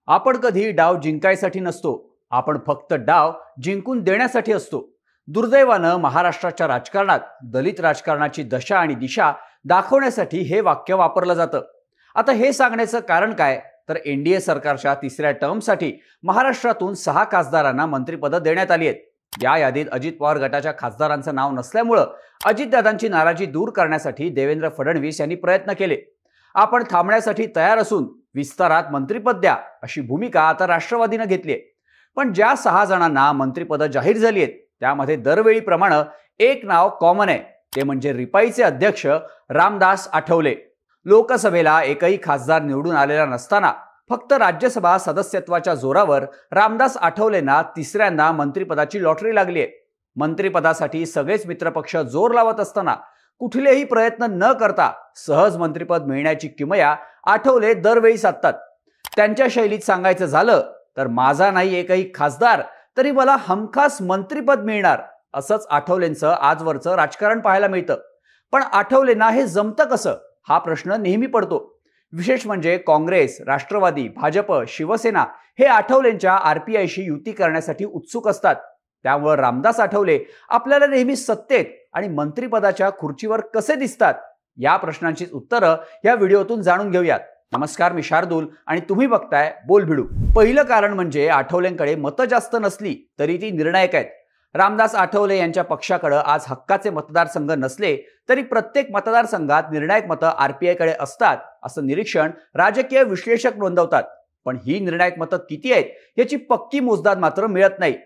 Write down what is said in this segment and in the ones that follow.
आपण कधी डाव जिंकायसाठी नसतो, आपण फक्त डाव जिंकून देण्यासाठी असतो. दुर्दैवानं महाराष्ट्राच्या राजकारणात दलित राजकारणाची दशा आणि दिशा दाखवण्यासाठी हे वाक्य वापरलं जातं. आता हे सांगण्याचं कारण काय, तर एनडीए सरकारच्या तिसऱ्या टर्मसाठी महाराष्ट्रातून 6 खासदारांना मंत्रिपदं देण्यात आली आहेत. या यादीत अजित पवार गटाच्या खासदारांचं नाव नसल्यामुळं अजितदादांची नाराजी दूर करण्यासाठी देवेंद्र फडणवीस यांनी प्रयत्न केले. आपण थांबण्यासाठी तयार असून विस्तारात मंत्रिपद द्या अशी भूमिका आता राष्ट्रवादीनं घेतली आहे. पण ज्या 6 जणांना मंत्रिपदं जाहीर झाली आहेत त्यामध्ये दरवेळीप्रमाणे एक नाव कॉमन आहे, ते म्हणजे रिपाईचे अध्यक्ष रामदास आठवले. लोकसभेला एकही खासदार निवडून आलेला नसताना फक्त राज्यसभा सदस्यत्वाच्या जोरावर रामदास आठवलेंना तिसऱ्यांदा मंत्रिपदाची लॉटरी लागली आहे. मंत्रिपदासाठी सगळेच मित्रपक्ष जोर लावत असताना कुठलेही प्रयत्न न करता सहज मंत्रिपद मिळण्याची किमया आठवले दरवेळी साधतात. त्यांच्या शैलीत सांगायचं झालं तर माझा नाही एकही खासदार तरी मला हमखास मंत्रिपद मिळणार, असंच आठवलेंचं आजवरचं राजकारण पाहायला मिळतं. पण आठवलेंना हे जमतं कसं, हा प्रश्न नेहमी पडतो. विशेष म्हणजे काँग्रेस, राष्ट्रवादी, भाजप, शिवसेना हे आठवलेंच्या आरपीआयशी युती करण्यासाठी उत्सुक असतात. त्यामुळे रामदास आठवले आपल्याला नेहमी सत्तेत आणि मंत्रिपदाच्या खुर्चीवर कसे दिसतात, या प्रश्नांची उत्तरं या व्हिडिओतून जाणून घेऊयात. नमस्कार, मी शार्दूल आणि तुम्ही बघताय बोलभिडू. पहिलं कारण म्हणजे आठवलेंकडे मतं जास्त नसली तरी ती निर्णायक आहेत. रामदास आठवले यांच्या पक्षाकडे आज हक्काचे मतदारसंघ नसले तरी प्रत्येक मतदारसंघात निर्णायक मतं आरपीआयकडे असतात, असं निरीक्षण राजकीय विश्लेषक नोंदवतात. पण ही निर्णायक मतं किती आहेत याची पक्की मोजदाद मात्र मिळत नाही.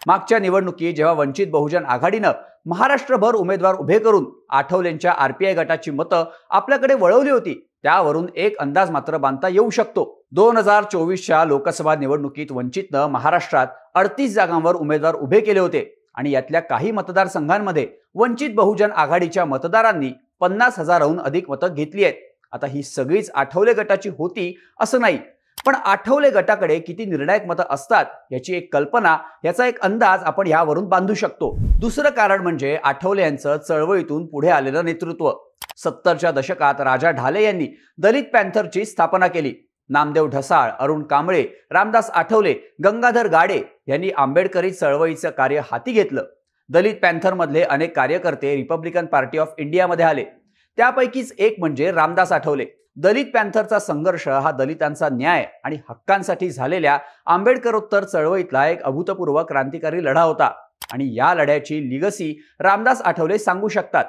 मागच्या निवडणुकीत जेव्हा वंचित बहुजन आघाडीनं महाराष्ट्रभर उमेदवार उभे करून आठवलेंच्या आरपीआय गटाची मतं आपल्याकडे वळवली होती, त्यावरून एक अंदाज मात्र बांधता येऊ शकतो. 2024च्या लोकसभा निवडणुकीत वंचितनं महाराष्ट्रात 38 जागांवर उमेदवार उभे केले होते आणि यातल्या काही मतदारसंघांमध्ये वंचित बहुजन आघाडीच्या मतदारांनी 50,000हून अधिक मतं घेतली आहेत. आता ही सगळीच आठवले गटाची होती असं नाही, पण आठवले गटाकडे किती निर्णायक मतं असतात याची एक कल्पना, याचा एक अंदाज आपण यावरून बांधू शकतो. दुसरं कारण म्हणजे आठवले यांचं चळवळीतून पुढे आलेलं नेतृत्व. 70च्या दशकात राजा ढाले यांनी दलित पॅन्थरची स्थापना केली. नामदेव ढसाळ, अरुण कांबळे, रामदास आठवले, गंगाधर गाडे यांनी आंबेडकरी चळवळीचं कार्य हाती घेतलं. दलित पॅन्थरमधले अनेक कार्यकर्ते रिपब्लिकन पार्टी ऑफ इंडियामध्ये आले. त्यापैकीच एक म्हणजे रामदास आठवले. दलित पॅन्थरचा संघर्ष हा दलितांचा न्याय आणि हक्कांसाठी झालेल्या आंबेडकरोत्तर चळवळीतला एक अभूतपूर्व क्रांतिकारी लढा होता आणि या लढ्याची लिगसी रामदास आठवले सांगू शकतात.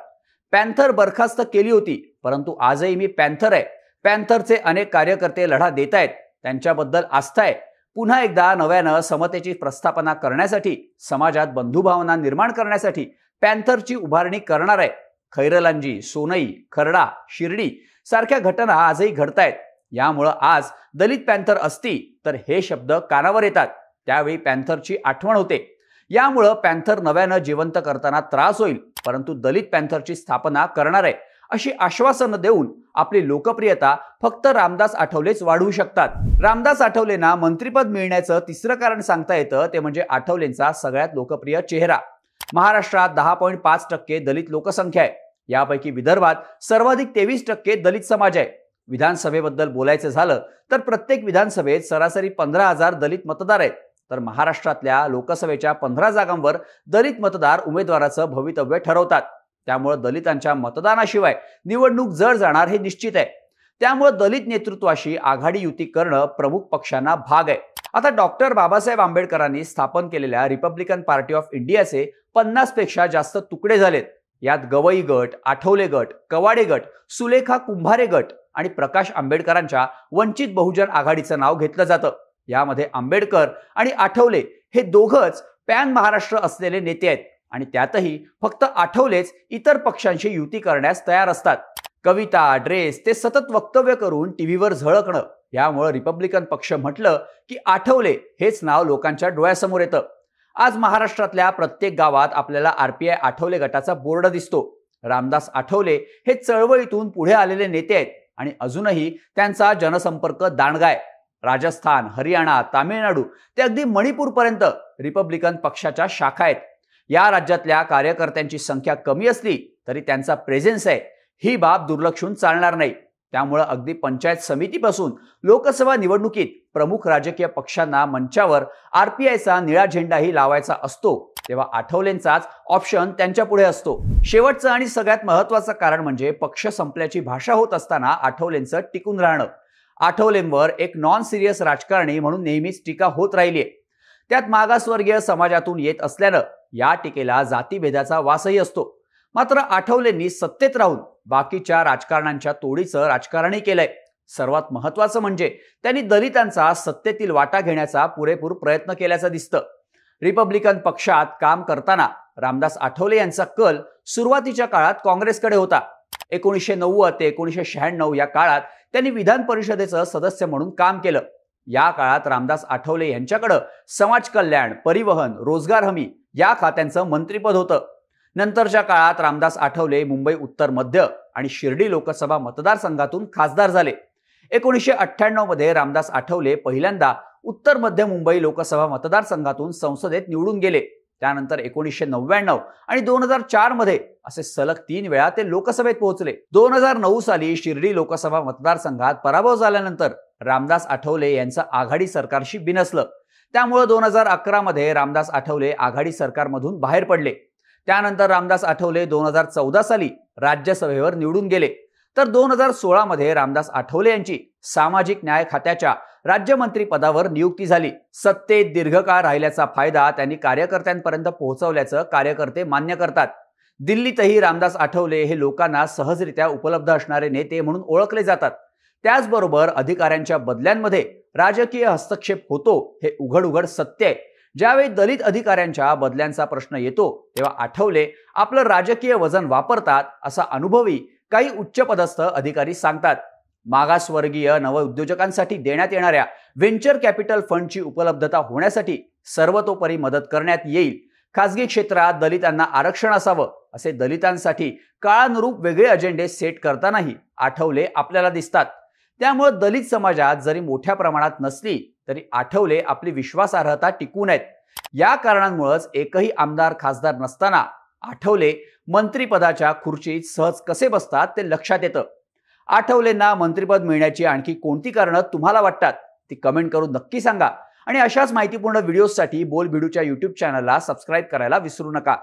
पॅन्थर बरखास्त केली होती, परंतु आजही मी पॅन्थर आहे. पॅन्थरचे अनेक कार्यकर्ते लढा देत आहेत, त्यांच्याबद्दल आस्था आहे. पुन्हा एकदा नव्यानं समतेची प्रस्थापना करण्यासाठी, समाजात बंधुभावना निर्माण करण्यासाठी पॅन्थरची उभारणी करणार आहे. खैरलांजी, सोनई, खर्डा, शिर्डी सारख्या घटना आजही घडतायत. यामुळं आज दलित पॅन्थर असती तर हे शब्द कानावर येतात, त्यावेळी पॅन्थरची आठवण होते. यामुळं पॅन्थर नव्यानं जिवंत करताना त्रास होईल, परंतु दलित पॅन्थरची स्थापना करणार आहे अशी आश्वासनं देऊन आपली लोकप्रियता फक्त रामदास आठवलेच वाढवू शकतात. रामदास आठवलेंना मंत्रिपद मिळण्याचं तिसरं कारण सांगता येतं ते म्हणजे आठवलेंचा सगळ्यात लोकप्रिय चेहरा. महाराष्ट्रात 10.5% दलित लोकसंख्या आहे. यापैकी विदर्भात सर्वाधिक 23% दलित समाज आहे. विधानसभेबद्दल बोलायचं झालं तर प्रत्येक विधानसभेत सरासरी 15,000 दलित मतदार आहेत. तर महाराष्ट्रातल्या लोकसभेच्या 15 जागांवर दलित मतदार उमेदवाराचं भवितव्य ठरवतात. त्यामुळे दलितांच्या मतदानाशिवाय निवडणूक जड जाणार हे निश्चित आहे. त्यामुळे दलित नेतृत्वाशी आघाडी युती करणं प्रमुख पक्षांना भाग आहे. आता डॉक्टर बाबासाहेब आंबेडकरांनी स्थापन केलेल्या रिपब्लिकन पार्टी ऑफ इंडियाचे 50 पेक्षा जास्त तुकडे झालेत. यात गवई गट, आठवले गट, कवाडे गट, सुलेखा कुंभारे गट आणि प्रकाश आंबेडकरांच्या वंचित बहुजन आघाडीचं नाव घेतलं जातं. यामध्ये आंबेडकर आणि आठवले हे दोघंच पॅन महाराष्ट्र असलेले नेते आहेत आणि त्यातही फक्त आठवलेच इतर पक्षांशी युती करण्यास तयार असतात. कविता, ड्रेस ते सतत वक्तव्य करून टीव्हीवर झळकणं, यामुळे रिपब्लिकन पक्ष म्हटलं की आठवले हेच नाव लोकांच्या डोळ्यासमोर येतं. आज महाराष्ट्रातल्या प्रत्येक गावात आपल्याला आरपीआय आठवले गटाचा बोर्ड दिसतो. रामदास आठवले हे चळवळीतून पुढे आलेले नेते आहेत आणि अजूनही त्यांचा जनसंपर्क दांडगा आहे. राजस्थान, हरियाणा, तामिळनाडू ते अगदी मणिपूरपर्यंत रिपब्लिकन पक्षाच्या शाखा आहेत. या राज्यातल्या कार्यकर्त्यांची संख्या कमी असली तरी त्यांचा प्रेझेन्स आहे, ही बाब दुर्लक्षून चालणार नाही. त्यामुळे अगदी पंचायत समितीपासून लोकसभा निवडणुकीत प्रमुख राजकीय पक्षांना मंचावर आरपीआयचा निळा झेंडाही लावायचा असतो तेव्हा आठवलेंचाच ऑप्शन त्यांच्या पुढे असतो. शेवटचं आणि सगळ्यात महत्त्वाचं कारण म्हणजे पक्ष संपल्याची भाषा होत असताना आठवलेंचं टिकून राहणं. आठवलेंवर एक नॉन सिरियस राजकारणी म्हणून नेहमीच टीका होत राहिलीय. त्यात मागासवर्गीय समाजातून येत असल्यानं या टीकेला जातीभेदाचा वासही असतो. मात्र आठवलेंनी सत्तेत राहून बाकीच्या राजकारणांच्या तोडीचं राजकारणही केलंय. सर्वात महत्त्वाचं म्हणजे त्यांनी दलितांचा सत्तेतील वाटा घेण्याचा पुरेपूर प्रयत्न केल्याचं दिसतं. रिपब्लिकन पक्षात काम करताना रामदास आठवले यांचा कल सुरुवातीच्या काळात काँग्रेसकडे होता. 1990 ते 1996 या काळात त्यांनी विधान परिषदेचं सदस्य म्हणून काम केलं. या काळात रामदास आठवले यांच्याकडे समाज कल्याण, परिवहन, रोजगार हमी या खात्यांचं मंत्रिपद होतं. नंतरच्या काळात रामदास आठवले मुंबई उत्तर मध्य आणि शिर्डी लोकसभा मतदारसंघातून खासदार झाले. 1998 मध्ये रामदास आठवले पहिल्यांदा उत्तर मध्य मुंबई लोकसभा मतदारसंघातून संसदेत निवडून गेले. त्यानंतर 1999 आणि 2004 मध्ये असे सलग 3 वेळा ते लोकसभेत पोहोचले. 2009 साली शिर्डी लोकसभा मतदारसंघात पराभव झाल्यानंतर रामदास आठवले यांचं आघाडी सरकारशी बिनसलं. त्यामुळे 2011 मध्ये रामदास आठवले आघाडी सरकारमधून बाहेर पडले. त्यानंतर रामदास आठवले 2014 साली राज्यसभेवर निवडून गेले. तर 2016 मध्ये रामदास आठवले यांची सामाजिक न्याय खात्याच्या राज्यमंत्री पदावर नियुक्ती झाली. सत्तेत दीर्घकाळ राहिल्याचा फायदा त्यांनी कार्यकर्त्यांपर्यंत पोहोचवल्याचं कार्यकर्ते मान्य करतात. दिल्लीतही रामदास आठवले हे लोकांना सहजरित्या उपलब्ध असणारे नेते म्हणून ओळखले जातात. त्याचबरोबर अधिकाऱ्यांच्या बदल्यांमध्ये राजकीय हस्तक्षेप होतो हे उघड उघड सत्य आहे. ज्यावेळी दलित अधिकाऱ्यांच्या बदल्यांचा प्रश्न येतो तेव्हा आठवले आपलं राजकीय वजन वापरतात असा अनुभवी काही उच्चपदस्थ अधिकारी सांगतात. मागासवर्गीय नवउद्योजकांसाठी देण्यात येणाऱ्या व्हेंचर कॅपिटल फंडची उपलब्धता होण्यासाठी सर्वतोपरी मदत करण्यात येईल. खासगी क्षेत्रात दलितांना आरक्षण असावं असे दलितांसाठी काळानुरूप वेगळे अजेंडे सेट करतानाही आठवले आपल्याला दिसतात. त्यामुळे दलित समाजात जरी मोठ्या प्रमाणात नसली तरी आठवले आपली विश्वासार्हता टिकून आहेत. या कारणांमुळेच एकही आमदार खासदार नसताना आठवले मंत्रिपदाच्या खुर्चीत सहज कसे बसतात ते लक्षात येतं. आठवलेंना मंत्रिपद मिळण्याची आणखी कोणती कारणं तुम्हाला वाटतात ती कमेंट करून नक्की सांगा आणि अशाच माहितीपूर्ण व्हिडिओसाठी बोलबिडूच्या YouTube चॅनलला सबस्क्राईब करायला विसरू नका.